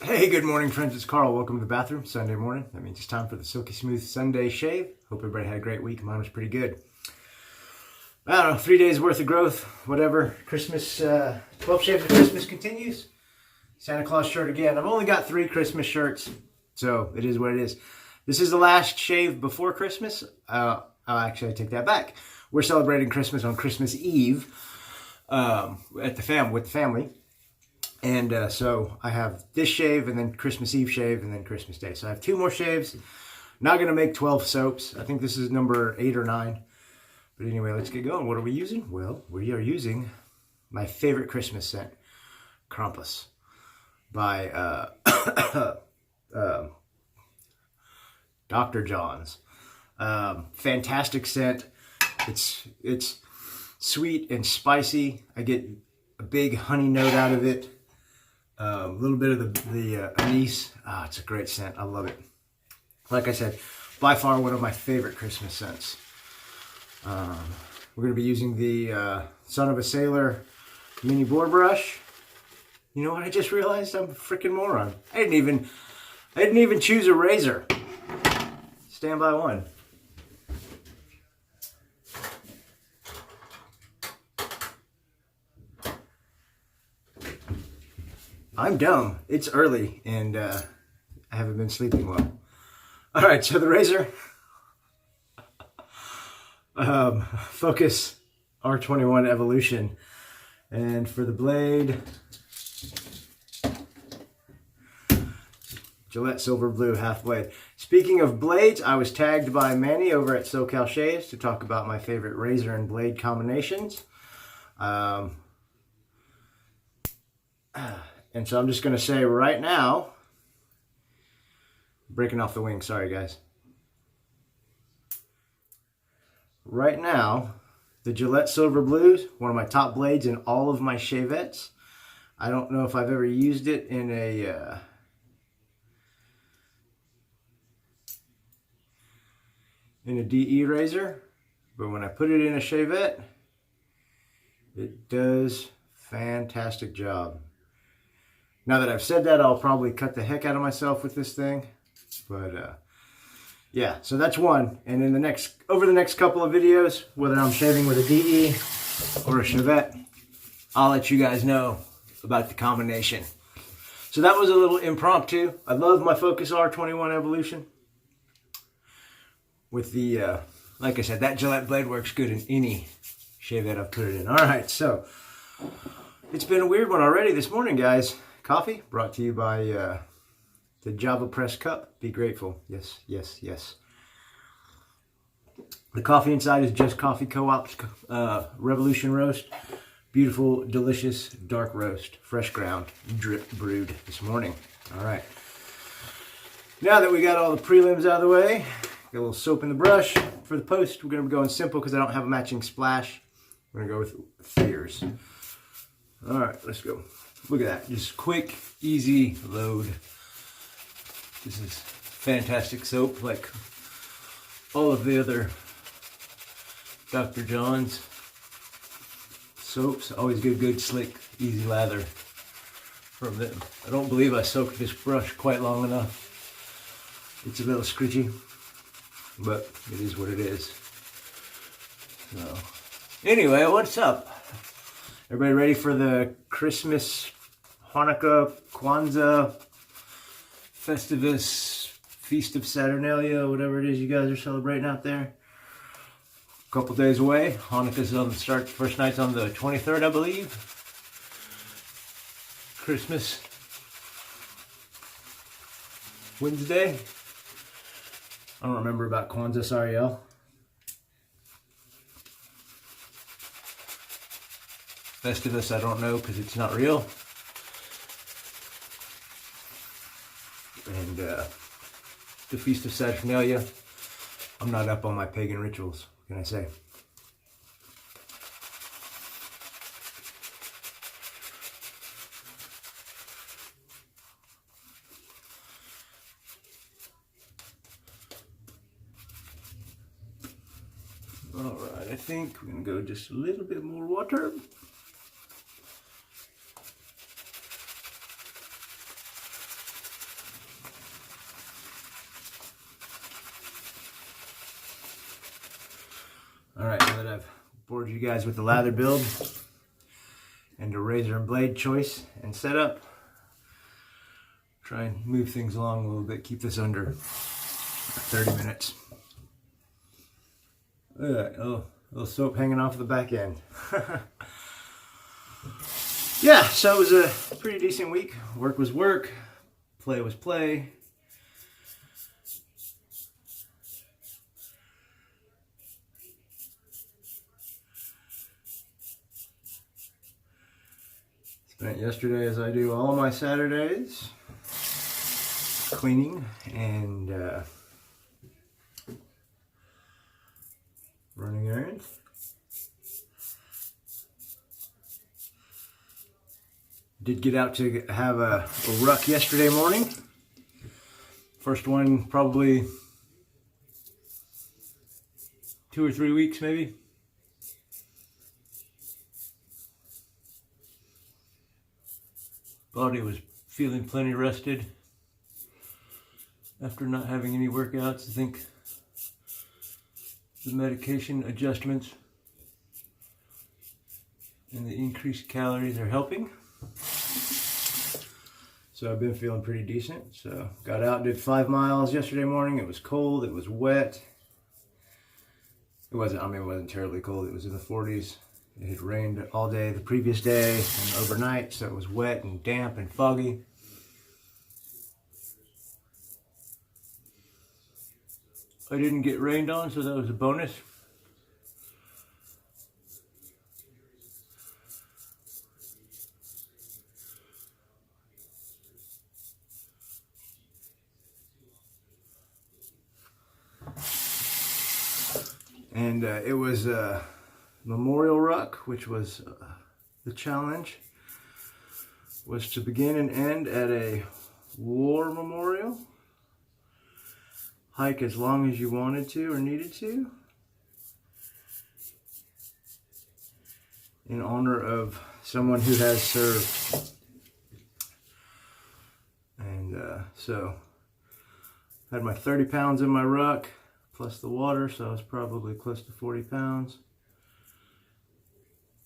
Hey, good morning, friends. It's Carl. Welcome to the bathroom. Sunday morning. That means it's time for the Silky Smooth Sunday shave. Hope everybody had a great week. Mine was pretty good. I don't know, 3 days worth of growth, whatever. Christmas, 12 shaves of Christmas continues. Santa Claus shirt again. I've only got 3 Christmas shirts, so it is what it is. This is the last shave before Christmas. I'll actually take that back. We're celebrating Christmas on Christmas Eve with the family. And so I have this shave and then Christmas Eve shave and then Christmas Day. So I have 2 more shaves. Not going to make 12 soaps. I think this is number 8 or 9. But anyway, let's get going. What are we using? Well, we are using my favorite Christmas scent, Krampus, by Dr. John's. Fantastic scent. It's sweet and spicy. I get a big honey note out of it. A little bit of the anise. It's a great scent. I love it. Like I said, by far one of my favorite Christmas scents. We're going to be using the Son of a Sailor mini boar brush. You know what I just realized? I'm a freaking moron. I didn't even choose a razor. Stand by one. I'm dumb. It's early and I haven't been sleeping well. All right, so the razor, Focus R21 Evolution. And for the blade, Gillette Silver Blue half blade. Speaking of blades, I was tagged by Manny over at SoCal Shaves to talk about my favorite razor and blade combinations. And so I'm just going to say right now, breaking off the wing, sorry guys. Right now, the Gillette Silver Blue, one of my top blades in all of my shavettes. I don't know if I've ever used it in a DE razor, but when I put it in a shavette, it does fantastic job. Now that I've said that, I'll probably cut the heck out of myself with this thing. But yeah, so that's one. And in over the next couple of videos, whether I'm shaving with a DE or a shavette, I'll let you guys know about the combination. So that was a little impromptu. I love my Focus R21 Evolution. With the, like I said, that Gillette blade works good in any shavette I've put it in. All right, so it's been a weird one already this morning, guys. Coffee brought to you by the Java Press Cup. Be grateful. Yes, yes, yes. The coffee inside is Just Coffee Co-op's Revolution Roast. Beautiful, delicious, dark roast. Fresh ground, drip brewed this morning. All right. Now that we got all the prelims out of the way, got a little soap in the brush. For the post, we're going to be going simple because I don't have a matching splash. We're going to go with Thayers. All right, let's go. Look at that, just quick, easy load. This is fantastic soap, like all of the other Dr. John's soaps. Always get good, slick, easy lather from them. I don't believe I soaked this brush quite long enough. It's a little scritchy, but it is what it is. So, anyway, what's up? Everybody ready for the Christmas, Hanukkah, Kwanzaa, Festivus, Feast of Saturnalia, whatever it is you guys are celebrating out there? A couple days away. Hanukkah's on the start. First night's on the 23rd, I believe. Christmas, Wednesday. I don't remember about Kwanzaa, sorry y'all. Festivus, I don't know because it's not real. And the Feast of Saturnalia, I'm not up on my pagan rituals, what can I say? Alright, I think we're going to go just a little bit more water. Now that I've bored you guys with the lather build and a razor and blade choice and setup, try and move things along a little bit, keep this under 30 minutes. Look at that, a little soap hanging off the back end. Yeah, so it was a pretty decent week. Work was work, play was play. Spent yesterday, as I do all my Saturdays, cleaning and running errands. Did get out to have a ruck yesterday morning. First one probably 2 or 3 weeks maybe. Body was feeling plenty rested after not having any workouts. I think the medication adjustments and the increased calories are helping. So I've been feeling pretty decent. So got out, did 5 miles yesterday morning. It was cold, it was wet. It wasn't terribly cold. It was in the 40s. It had rained all day the previous day and overnight, so it was wet and damp and foggy. I didn't get rained on, so that was a bonus. And it was a memorial ruck, which was the challenge, was to begin and end at a war memorial. Hike as long as you wanted to or needed to, in honor of someone who has served. And so I had my 30 pounds in my ruck plus the water, so I was probably close to 40 pounds.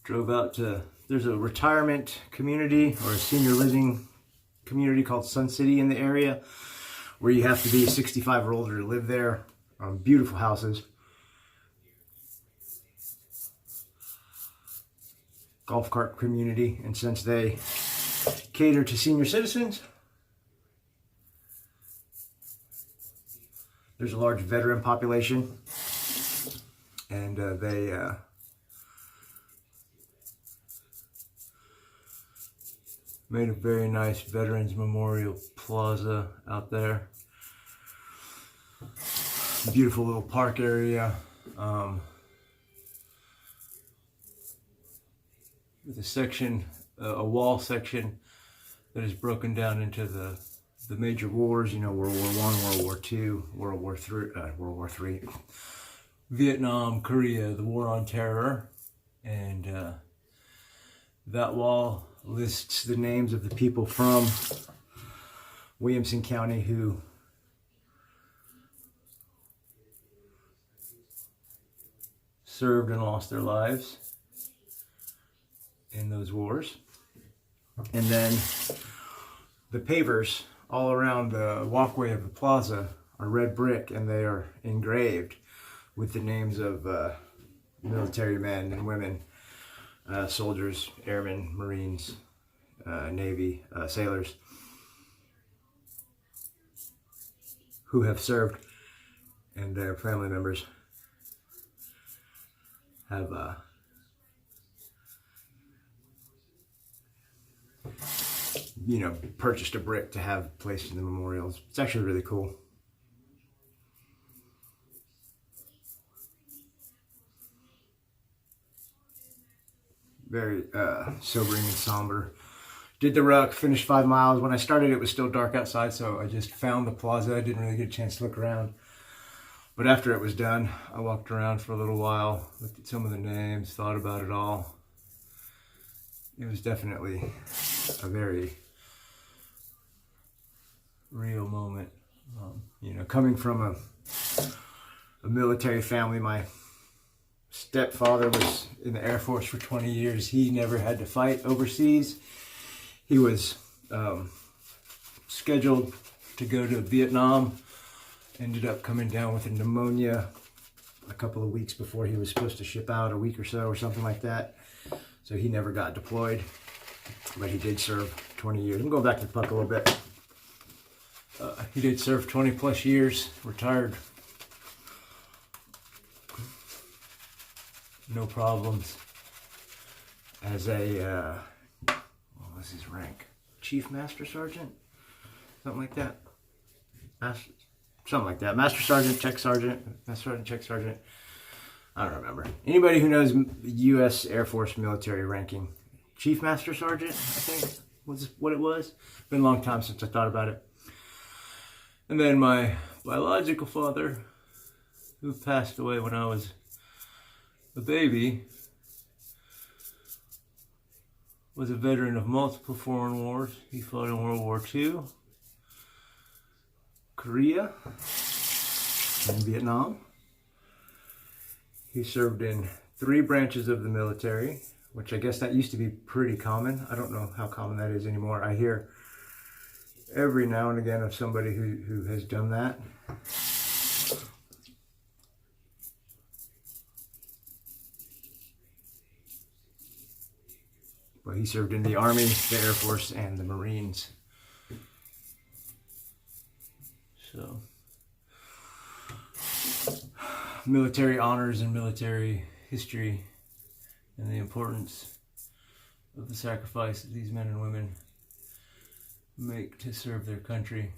Drove out to, there's a retirement community or a senior living community called Sun City in the area, where you have to be 65 or older to live there. Beautiful houses. Golf cart community, and since they cater to senior citizens, there's a large veteran population, and they made a very nice Veterans Memorial Plaza out there. Beautiful little park area with a section, a wall section that is broken down into the major wars. You know, World War I, World War II, World War III, Vietnam, Korea, the War on Terror, and that wall lists the names of the people from Williamson County who served and lost their lives in those wars. And then the pavers all around the walkway of the plaza are red brick, and they are engraved with the names of military men and women, soldiers, airmen, Marines, Navy, sailors who have served, and their family members have purchased a brick to have placed in the memorials. It's actually really cool. Very sobering and somber. Did the ruck, finished 5 miles. When I started, it was still dark outside, so I just found the plaza. I didn't really get a chance to look around. But after it was done, I walked around for a little while, looked at some of the names, thought about it all. It was definitely a very real moment. Coming from a military family, my stepfather was in the Air Force for 20 years. He never had to fight overseas. He was scheduled to go to Vietnam, ended up coming down with a pneumonia a couple of weeks before he was supposed to ship out, a week or so or something like that. So he never got deployed, but he did serve 20 years. I'm going back to the puck a little bit. He did serve 20 plus years, retired. No problems. As a, what was his rank? Chief Master Sergeant? Something like that. Something like that. Master Sergeant, Check Sergeant, Master Sergeant, Check Sergeant. I don't remember. Anybody who knows U.S. Air Force military ranking, Chief Master Sergeant, I think, was what it was. Been a long time since I thought about it. And then my biological father, who passed away when I was a baby, was a veteran of multiple foreign wars. He fought in World War II, Korea, and Vietnam. He served in 3 branches of the military, which I guess that used to be pretty common. I don't know how common that is anymore. I hear every now and again of somebody who has done that. But he served in the Army, the Air Force, and the Marines. So, military honors and military history and the importance of the sacrifice that these men and women make to serve their country,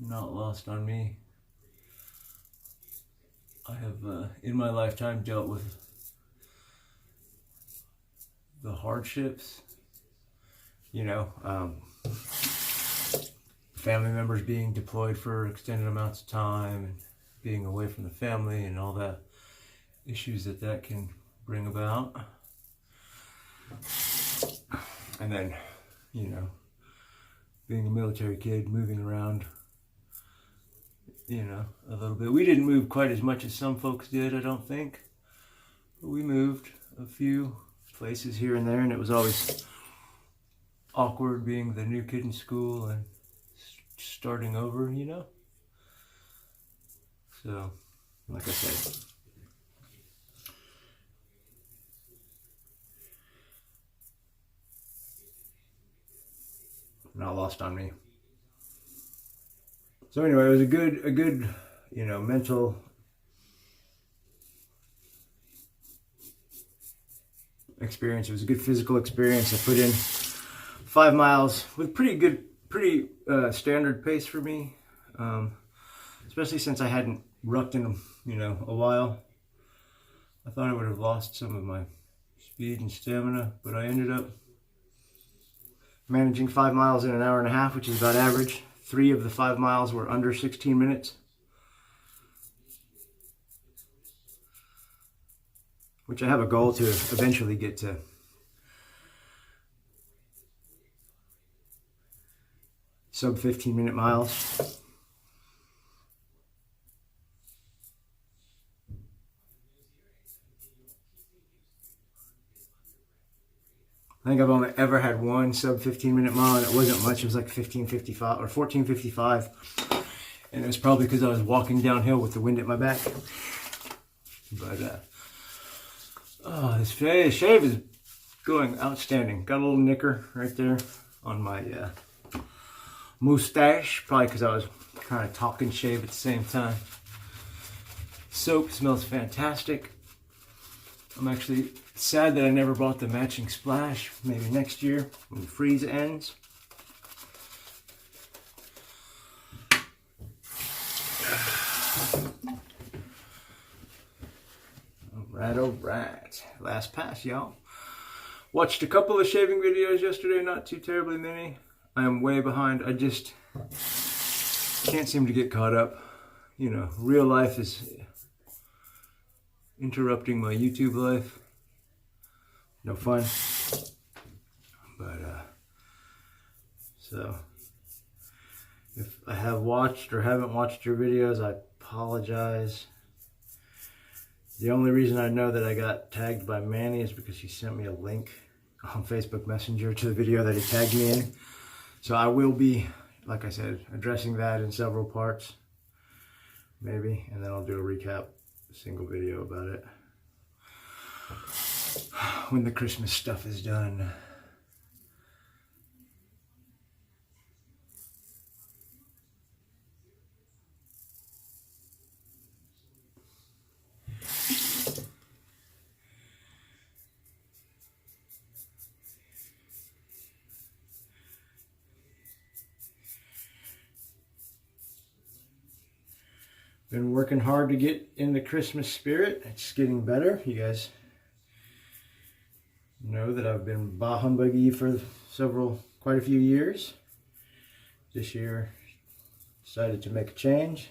not lost on me. I have, in my lifetime, dealt with the hardships, you know, family members being deployed for extended amounts of time and being away from the family and all the issues that can bring about. And then, you know, being a military kid, moving around, you know, a little bit. We didn't move quite as much as some folks did, I don't think. But we moved a few places here and there, and it was always awkward being the new kid in school and starting over, you know? So, like I said, not lost on me. So anyway, it was a good, you know, mental experience. It was a good physical experience. I put in 5 miles with pretty standard pace for me, especially since I hadn't rucked in, you know, a while. I thought I would have lost some of my speed and stamina, but I ended up managing 5 miles in an hour and a half, which is about average. 3 of the 5 miles were under 16 minutes. Which I have a goal to eventually get to sub 15-minute miles. I think I've only ever had one sub 15-minute mile, and it wasn't much. It was like 15:55 or 14:55, and it was probably because I was walking downhill with the wind at my back. But oh, this shave is going outstanding. Got a little nicker right there on my mustache, probably because I was kind of talking shave at the same time. Soap smells fantastic. I'm actually sad that I never bought the matching splash. Maybe next year when the freeze ends. Alright. Last pass, y'all. Watched a couple of shaving videos yesterday, not too terribly many. I am way behind. I just can't seem to get caught up. You know, real life is interrupting my YouTube life. No fun. But, so, if I have watched or haven't watched your videos, I apologize. The only reason I know that I got tagged by Manny is because he sent me a link on Facebook Messenger to the video that he tagged me in. So I will be, like I said, addressing that in several parts, maybe, and then I'll do a recap, a single video about it when the Christmas stuff is done. Been working hard to get in the Christmas spirit. It's getting better. You guys know that I've been bah humbuggy for quite a few years. This year, decided to make a change.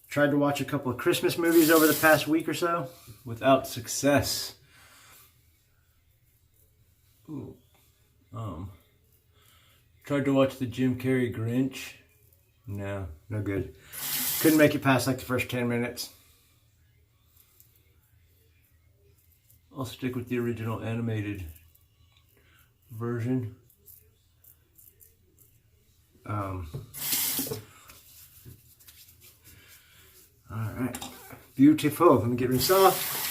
Tried to watch a couple of Christmas movies over the past week or so, without success. Ooh. Tried to watch the Jim Carrey Grinch. No good. Couldn't make it past like the first 10 minutes. I'll stick with the original animated version. Alright. Beautiful. Let me get rinse off.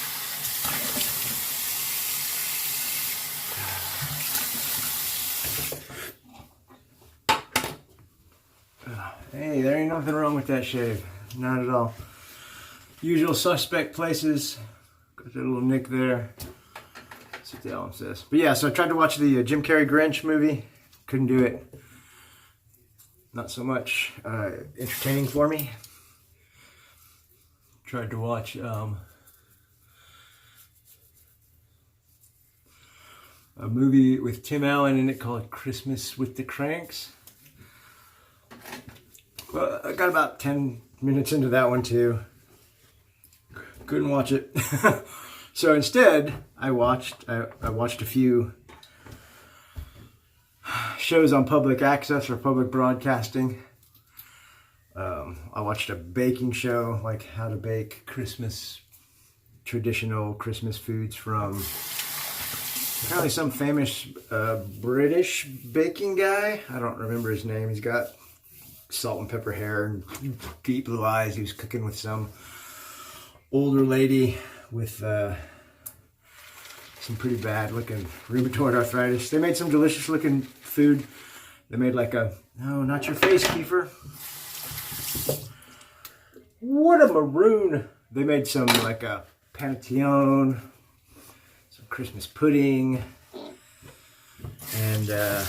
Hey, there ain't nothing wrong with that shave. Not at all. Usual suspect places. Got that little nick there. That's what the album says. But yeah, so I tried to watch the Jim Carrey Grinch movie. Couldn't do it. Not so much entertaining for me. Tried to watch a movie with Tim Allen in it called Christmas with the Cranks. Well, I got about 10 minutes into that one too. Couldn't watch it. So instead, I watched a few shows on public access or public broadcasting. I watched a baking show, like how to bake traditional Christmas foods from apparently some famous British baking guy. I don't remember his name. He's got salt and pepper hair and deep blue eyes. He was cooking with some older lady with some pretty bad looking rheumatoid arthritis. They made some delicious looking food. They made like no, not your face, Kiefer. What a maroon. They made some like a panettone, some Christmas pudding, and yeah,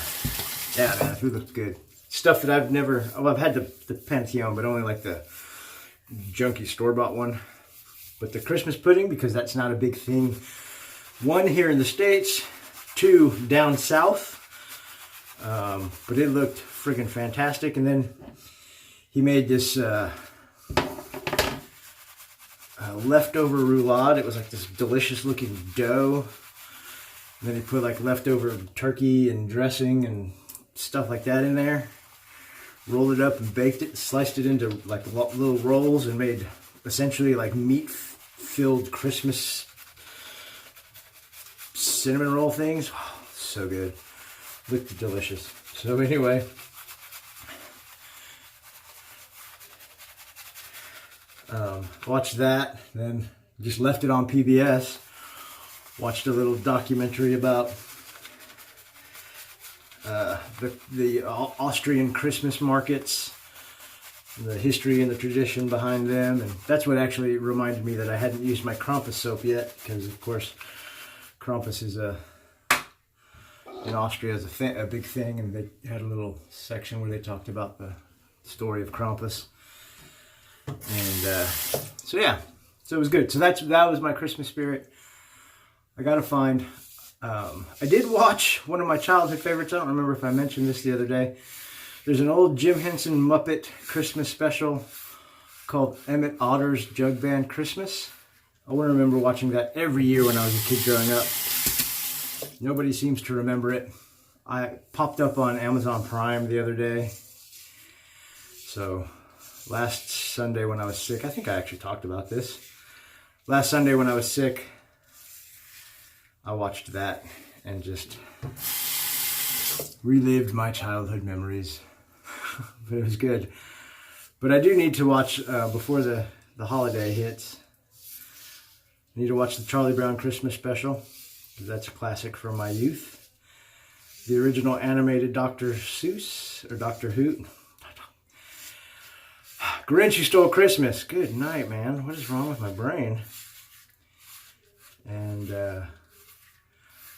man, the food looked good. Stuff that I've never, I've had the panettone, but only like the junky store-bought one. But the Christmas pudding, because that's not a big thing. One, here in the States. Two, down south. But it looked friggin' fantastic. And then he made this leftover roulade. It was like this delicious looking dough. And then he put like leftover turkey and dressing and stuff like that in there. Rolled it up and baked it, sliced it into like little rolls and made essentially like meat-filled Christmas cinnamon roll things. Oh, so good. Looked delicious. So anyway, watched that, then just left it on PBS. Watched a little documentary about the Austrian Christmas markets, the history and the tradition behind them, and that's what actually reminded me that I hadn't used my Krampus soap yet, because of course Krampus is in Austria is a big thing, and they had a little section where they talked about the story of Krampus, and so yeah, so it was good. So that was my Christmas spirit. I gotta find. I did watch one of my childhood favorites. I don't remember if I mentioned this the other day. There's an old Jim Henson Muppet Christmas special called Emmett Otter's Jug Band Christmas. I want to remember watching that every year when I was a kid growing up. Nobody seems to remember it. I popped up on Amazon Prime the other day. So last Sunday when I was sick, I think I actually talked about this. last Sunday when I was sick, I watched that and just relived my childhood memories. But it was good. But I do need to watch, before the holiday hits, I need to watch the Charlie Brown Christmas special, because that's a classic from my youth. The original animated Dr. Seuss, or Doctor Who. Grinch Who Stole Christmas. Good night, man. What is wrong with my brain? And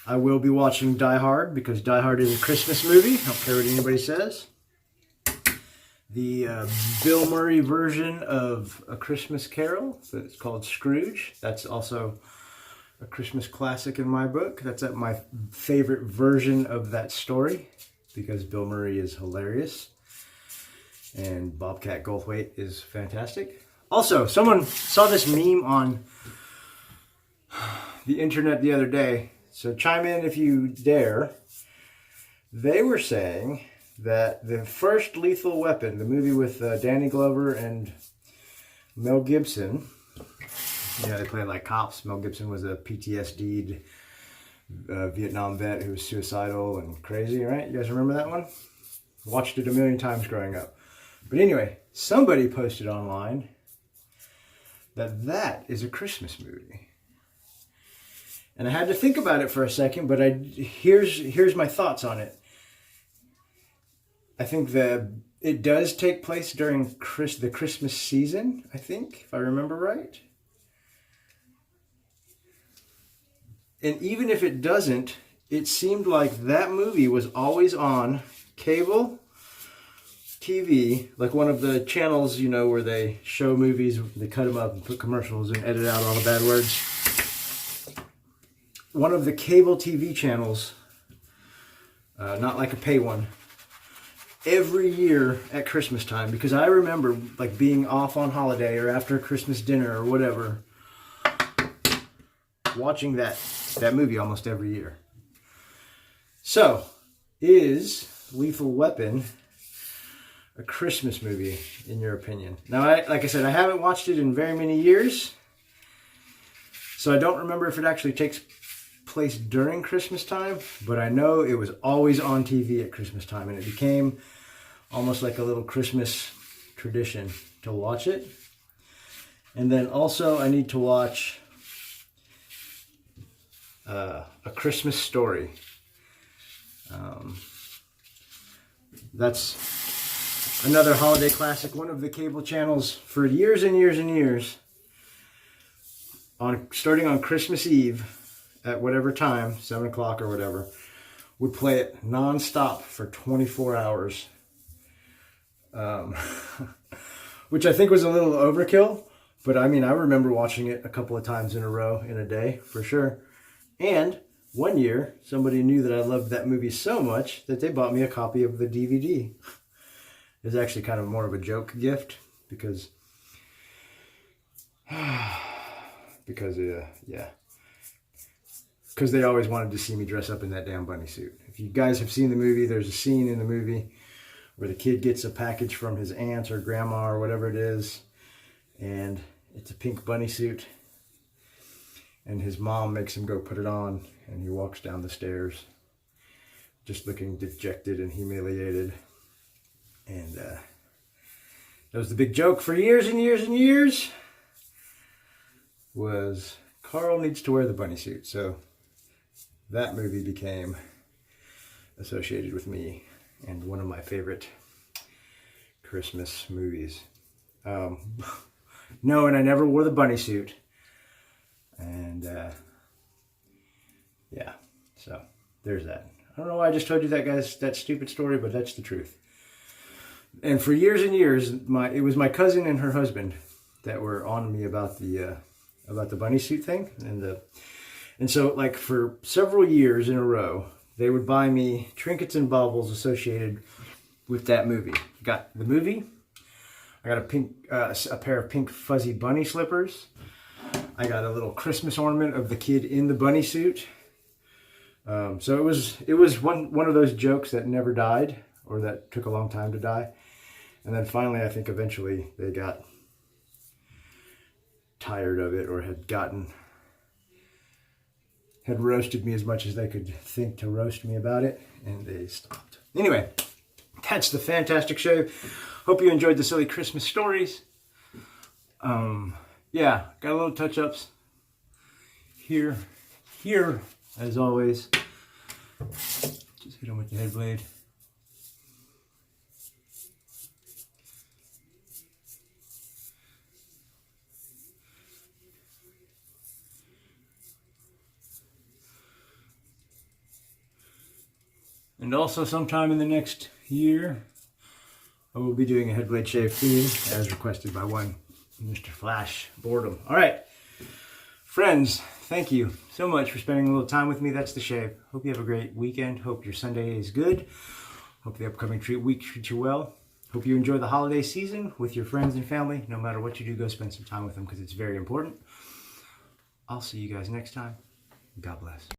I will be watching Die Hard, because Die Hard is a Christmas movie. I don't care what anybody says. The Bill Murray version of A Christmas Carol, that's called Scrooge. That's also a Christmas classic in my book. That's my favorite version of that story, because Bill Murray is hilarious and Bobcat Goldthwait is fantastic. Also, someone saw this meme on the internet the other day, so chime in if you dare. They were saying that the first Lethal Weapon, the movie with Danny Glover and Mel Gibson, they played like cops. Mel Gibson was a PTSD'd Vietnam vet who was suicidal and crazy, right? You guys remember that one? Watched it a million times growing up. But anyway, somebody posted online that is a Christmas movie. And I had to think about it for a second, but here's my thoughts on it. I think that it does take place during the Christmas season, I think, if I remember right. And even if it doesn't, it seemed like that movie was always on cable TV, like one of the channels, where they show movies, they cut them up and put commercials and edit out all the bad words. One of the cable TV channels, not like a pay one, every year at Christmas time, because I remember like being off on holiday or after Christmas dinner or whatever, watching that movie almost every year. So, is Lethal Weapon a Christmas movie, in your opinion? Now, like I said, I haven't watched it in very many years, so I don't remember if it actually takes place during Christmas time, but I know it was always on TV at Christmas time, and it became almost like a little Christmas tradition to watch it. And then also I need to watch A Christmas Story. That's another holiday classic, one of the cable channels for years and years and years, starting on Christmas Eve at whatever time, 7 o'clock or whatever, would play it non-stop for 24 hours. Which I think was a little overkill, but I mean, I remember watching it a couple of times in a row in a day, for sure. And one year, somebody knew that I loved that movie so much that they bought me a copy of the DVD. It was actually kind of more of a joke gift, because they always wanted to see me dress up in that damn bunny suit. If you guys have seen the movie, there's a scene in the movie where the kid gets a package from his aunt or grandma or whatever it is, and it's a pink bunny suit, and his mom makes him go put it on, and he walks down the stairs just looking dejected and humiliated. And that was the big joke for years and years and years, was Carl needs to wear the bunny suit. So that movie became associated with me and one of my favorite Christmas movies. No, and I never wore the bunny suit. And yeah, so there's that. I don't know why I just told you that stupid story, but that's the truth. And for years and years, it was my cousin and her husband that were on me about the bunny suit thing, and so like for several years in a row, they would buy me trinkets and baubles associated with that movie. Got the movie. I got a pair of pink fuzzy bunny slippers. I got a little Christmas ornament of the kid in the bunny suit. So it was one of those jokes that never died, or that took a long time to die. And then finally, I think eventually they got tired of it or had roasted me as much as they could think to roast me about it, and they stopped. Anyway, that's the fantastic shave. Hope you enjoyed the silly Christmas stories. Yeah, got a little touch-ups here, as always. Just hit them with the head blade. And also sometime in the next year, I will be doing a head blade shave theme as requested by one Mr. Flash Boredom. All right, friends, thank you so much for spending a little time with me. That's the shave. Hope you have a great weekend. Hope your Sunday is good. Hope the upcoming week treats you well. Hope you enjoy the holiday season with your friends and family. No matter what you do, go spend some time with them because it's very important. I'll see you guys next time. God bless.